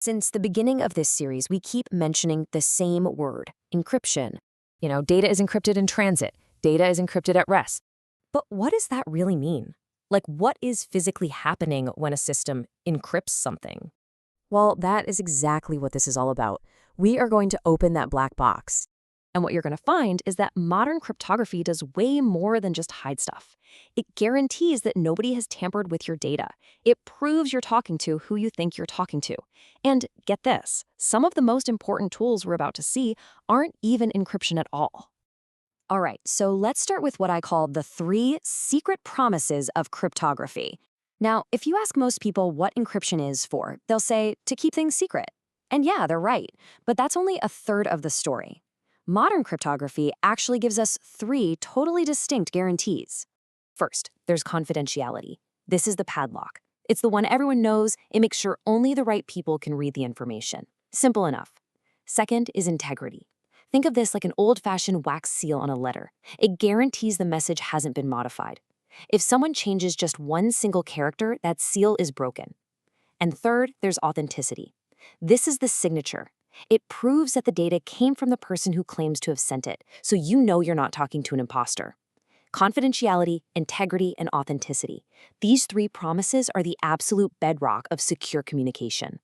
Since the beginning of this series, we keep mentioning the same word, encryption. Data is encrypted in transit, data is encrypted at rest. But what does that really mean? Like, what is physically happening when a system encrypts something? Well, that is exactly what this is all about. We are going to open that black box. And what you're going to find is that modern cryptography does way more than just hide stuff. It guarantees that nobody has tampered with your data. It proves you're talking to who you think you're talking to. And get this, some of the most important tools we're about to see aren't even encryption at all. All right, so let's start with what I call the 3 secret promises of cryptography. Now, if you ask most people what encryption is for, they'll say to keep things secret. And yeah, they're right, but that's only a third of the story. Modern cryptography actually gives us 3 totally distinct guarantees. First, there's confidentiality. This is the padlock. It's the one everyone knows. It makes sure only the right people can read the information. Simple enough. Second is integrity. Think of this like an old-fashioned wax seal on a letter. It guarantees the message hasn't been modified. If someone changes just one single character, that seal is broken. And third, there's authenticity. This is the signature. It proves that the data came from the person who claims to have sent it, so you know you're not talking to an imposter. Confidentiality, integrity, and authenticity. These 3 promises are the absolute bedrock of secure communication.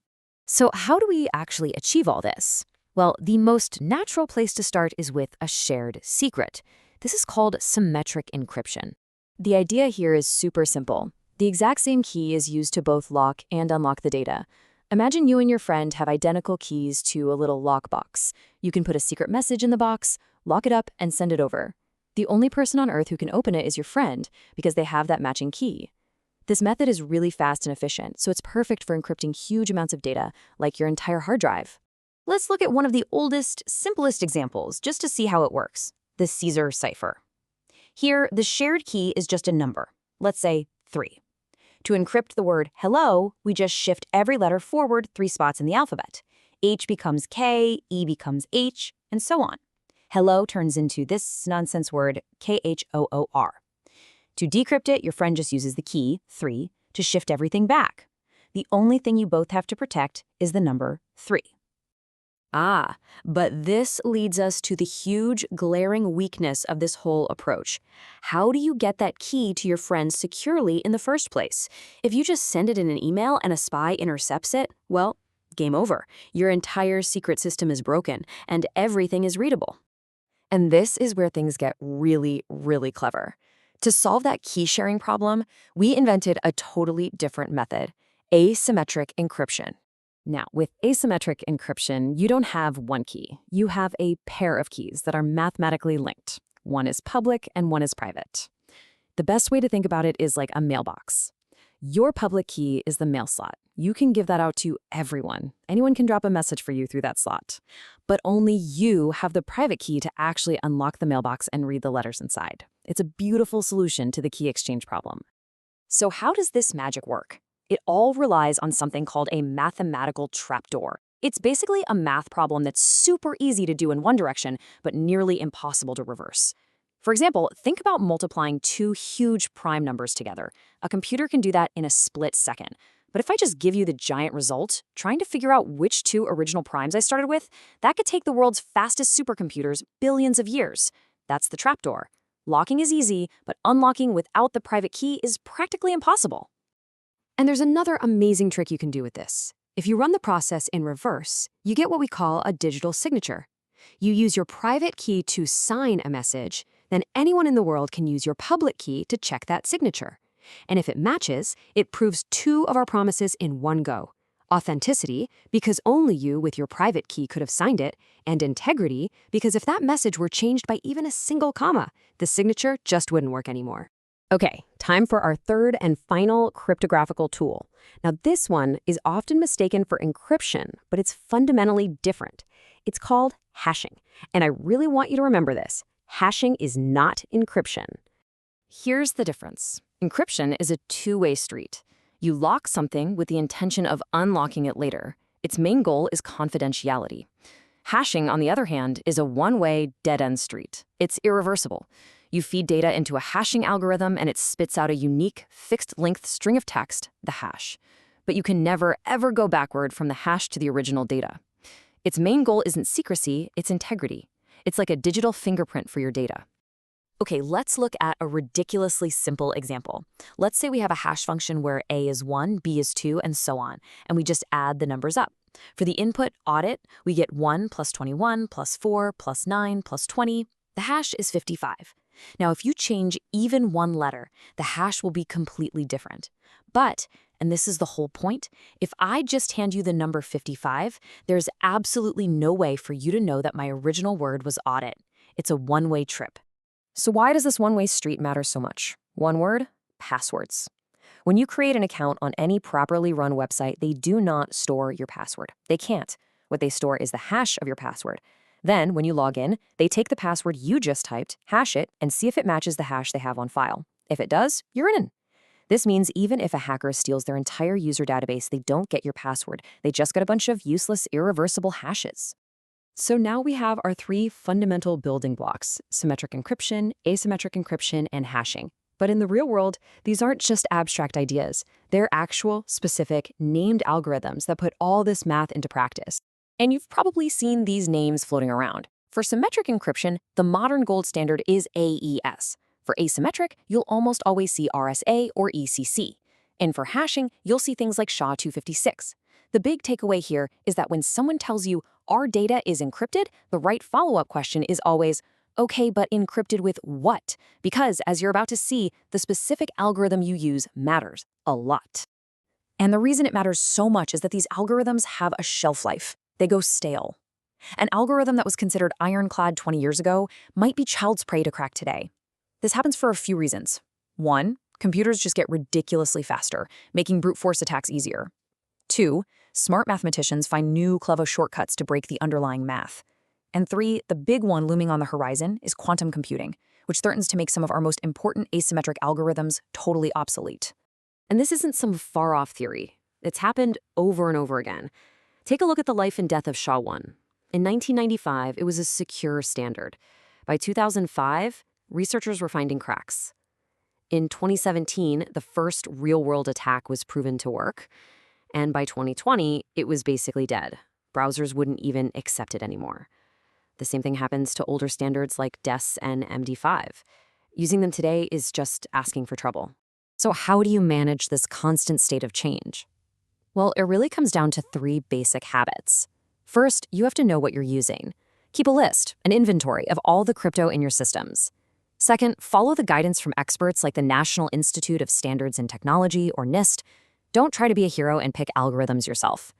So how do we actually achieve all this? Well, the most natural place to start is with a shared secret. This is called symmetric encryption. The idea here is super simple. The exact same key is used to both lock and unlock the data. Imagine you and your friend have identical keys to a little lockbox. You can put a secret message in the box, lock it up, and send it over. The only person on Earth who can open it is your friend because they have that matching key. This method is really fast and efficient, so it's perfect for encrypting huge amounts of data, like your entire hard drive. Let's look at one of the oldest, simplest examples just to see how it works, the Caesar cipher. Here, the shared key is just a number, let's say 3. To encrypt the word hello, we just shift every letter forward 3 spots in the alphabet. H becomes K, E becomes H, and so on. Hello turns into this nonsense word KHOOR. To decrypt it, your friend just uses the key, 3, to shift everything back. The only thing you both have to protect is the number 3. But this leads us to the huge, glaring weakness of this whole approach. How do you get that key to your friend securely in the first place? If you just send it in an email and a spy intercepts it, well, game over. Your entire secret system is broken, and everything is readable. And this is where things get really, really clever. To solve that key-sharing problem, we invented a totally different method, asymmetric encryption. Now, with asymmetric encryption, you don't have one key. You have a pair of keys that are mathematically linked. One is public and one is private. The best way to think about it is like a mailbox. Your public key is the mail slot. You can give that out to everyone. Anyone can drop a message for you through that slot. But only you have the private key to actually unlock the mailbox and read the letters inside. It's a beautiful solution to the key exchange problem. So how does this magic work? It all relies on something called a mathematical trapdoor. It's basically a math problem that's super easy to do in one direction, but nearly impossible to reverse. For example, think about multiplying 2 huge prime numbers together. A computer can do that in a split second. But if I just give you the giant result, trying to figure out which 2 original primes I started with, that could take the world's fastest supercomputers billions of years. That's the trapdoor. Locking is easy, but unlocking without the private key is practically impossible. And there's another amazing trick you can do with this. If you run the process in reverse, you get what we call a digital signature. You use your private key to sign a message, then anyone in the world can use your public key to check that signature. And if it matches, it proves 2 of our promises in one go. Authenticity, because only you with your private key could have signed it, and integrity, because if that message were changed by even a single comma, the signature just wouldn't work anymore. Okay, time for our third and final cryptographical tool. Now this one is often mistaken for encryption, but it's fundamentally different. It's called hashing, and I really want you to remember this. Hashing is not encryption. Here's the difference. Encryption is a two-way street. You lock something with the intention of unlocking it later. Its main goal is confidentiality. Hashing, on the other hand, is a one-way, dead-end street. It's irreversible. You feed data into a hashing algorithm and it spits out a unique, fixed-length string of text, the hash. but you can never, ever go backward from the hash to the original data. Its main goal isn't secrecy, it's integrity. It's like a digital fingerprint for your data. Okay, let's look at a ridiculously simple example. Let's say we have a hash function where A is 1, B is 2, and so on, and we just add the numbers up. For the input audit, we get 1 plus 21 plus 4 plus 9 plus 20. The hash is 55. Now, if you change even one letter, the hash will be completely different. But, and this is the whole point, if I just hand you the number 55, there's absolutely no way for you to know that my original word was audit. It's a one-way trip. So why does this one-way street matter so much? One word: passwords. When you create an account on any properly run website, they do not store your password. They can't. What they store is the hash of your password. Then, when you log in, they take the password you just typed, hash it, and see if it matches the hash they have on file. If it does, you're in. This means even if a hacker steals their entire user database, they don't get your password. They just get a bunch of useless, irreversible hashes. So now we have our three fundamental building blocks: symmetric encryption, asymmetric encryption, and hashing. But in the real world, these aren't just abstract ideas. They're actual, specific, named algorithms that put all this math into practice. And you've probably seen these names floating around. For symmetric encryption, the modern gold standard is AES. For asymmetric, you'll almost always see RSA or ECC. And for hashing, you'll see things like SHA-256. The big takeaway here is that when someone tells you our data is encrypted, the right follow-up question is always, okay, but encrypted with what? Because, as you're about to see, the specific algorithm you use matters a lot. And the reason it matters so much is that these algorithms have a shelf life. They go stale. An algorithm that was considered ironclad 20 years ago might be child's play to crack today. This happens for a few reasons. 1, computers just get ridiculously faster, making brute force attacks easier. 2, smart mathematicians find new clever shortcuts to break the underlying math. And 3, the big one looming on the horizon is quantum computing, which threatens to make some of our most important asymmetric algorithms totally obsolete. And this isn't some far-off theory. It's happened over and over again. Take a look at the life and death of SHA-1. In 1995, it was a secure standard. By 2005, researchers were finding cracks. In 2017, the first real-world attack was proven to work. And by 2020, it was basically dead. Browsers wouldn't even accept it anymore. The same thing happens to older standards like DES and MD5. Using them today is just asking for trouble. So how do you manage this constant state of change? Well, it really comes down to 3 basic habits. First, you have to know what you're using. Keep a list, an inventory of all the crypto in your systems. Second, follow the guidance from experts like the National Institute of Standards and Technology, or NIST. Don't try to be a hero and pick algorithms yourself.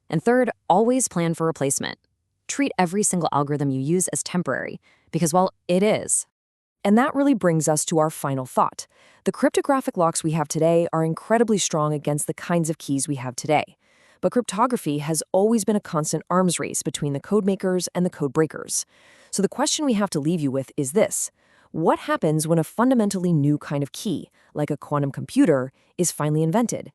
And third, always plan for replacement. Treat every single algorithm you use as temporary, because, well, it is. And that really brings us to our final thought. The cryptographic locks we have today are incredibly strong against the kinds of keys we have today. But cryptography has always been a constant arms race between the code makers and the code breakers. So the question we have to leave you with is this: what happens when a fundamentally new kind of key, like a quantum computer, is finally invented?